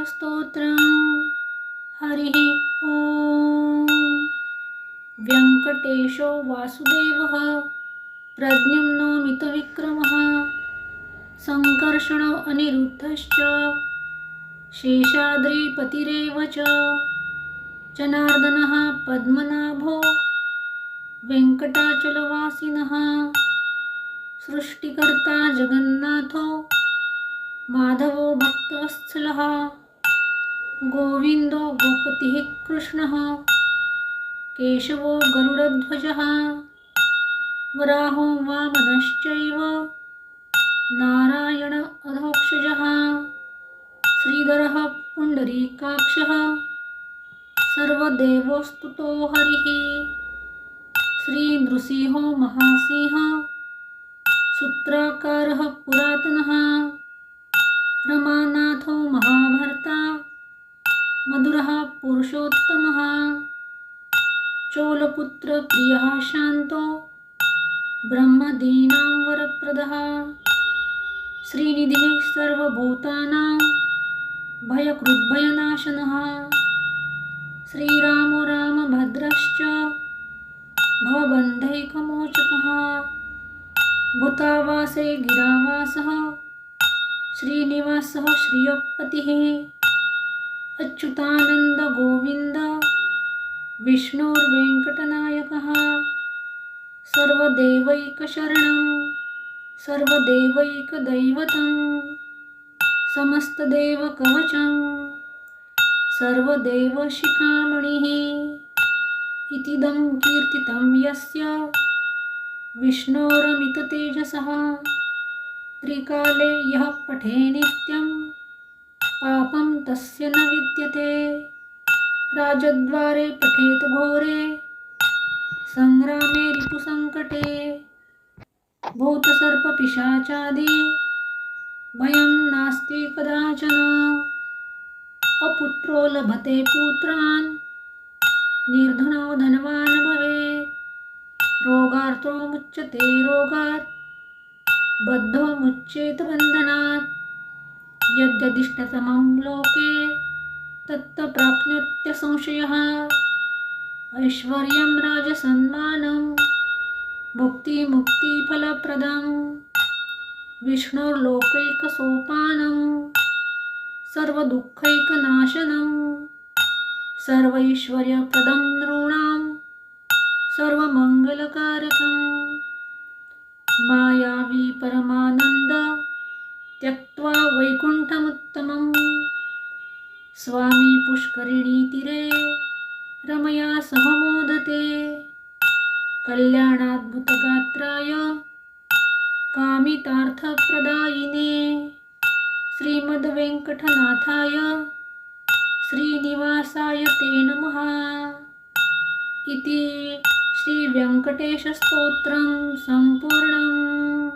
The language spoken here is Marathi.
स्तोत्रम् हरिः ॐ। व्यङ्कटेशो वासुदेवः प्रद्युम्नो मितविक्रमः सङ्कर्षणो अनिरुद्धश्च शेषाद्रिपतिरेव च जनार्दनः पद्मनाभो वेङ्कटाचलवासिनः सृष्टिकर्ता जगन्नाथो माधवो भक्तवत्सलः गोविन्दो गोपतिः कृष्णः केशवो गरुडध्वजः वराहो वामनश्चैव नारायण अधोक्षजः श्रीधरः पुण्डरीकाक्षः सर्वदेवोस्तुतो हरिः श्रीनृसिंहो महासिंहः सूत्राकारः पुरातनः रमानाथो महाभर्ता मधुरः पुरुषोत्तमः चोलपुत्र प्रियः शान्तो ब्रह्मदीनां वरप्रदः श्रीनिधिः सर्वभूतानां भयकृद्भयनाशनः श्रीरामो रामभद्रश्च भवबन्धैकमोचकः भूतावासे गिरावासः श्रीनिवासः श्रियपतिः अच्युतानन्द गोविन्द विष्णुर्वेङ्कटनायकः सर्वदेवैकशरणं सर्वदेवैकदैवतं समस्तदेवकवचं सर्वदेवशिखामणिः इतीदं कीर्तितं यस्य विष्णोरमिततेजसः त्रिकाले यः पठे नित्यं पापं तस्य न विद्यते राजद्वारे पठेत घोरे संग्रामे रिपुसङ्कटे भूतसर्पपिशाचादि भयं नास्ति कदाचन अपुत्रो लभते पुत्रान् निर्धनो धनवान् भवेत् रोगार्तो मुच्यते रोगात् बद्धो मुच्येत बन्धनात् यद्यदिष्टतमं लोके तत्त प्राप्नोत्य संशयः ऐश्वर्यं राजसन्मानं भुक्तिमुक्तिफलप्रदं विष्णोर्लोकैकसोपानं सर्वदुःखैकनाशनं सर्वैश्वर्यप्रदं नॄणां सर्वमङ्गलकारकं मायावी परमानन्द त्यक्त्वा वैकुण्ठमुत्तमं स्वामी पुष्करिणीतीरे रमया सह मोदते कल्याणाद्भुतगात्राय कामितार्थप्रदायिने श्रीमद्वेङ्कटनाथाय श्रीनिवासाय ते नमः इति श्रीवेङ्कटेशस्तोत्रं सम्पूर्णम्।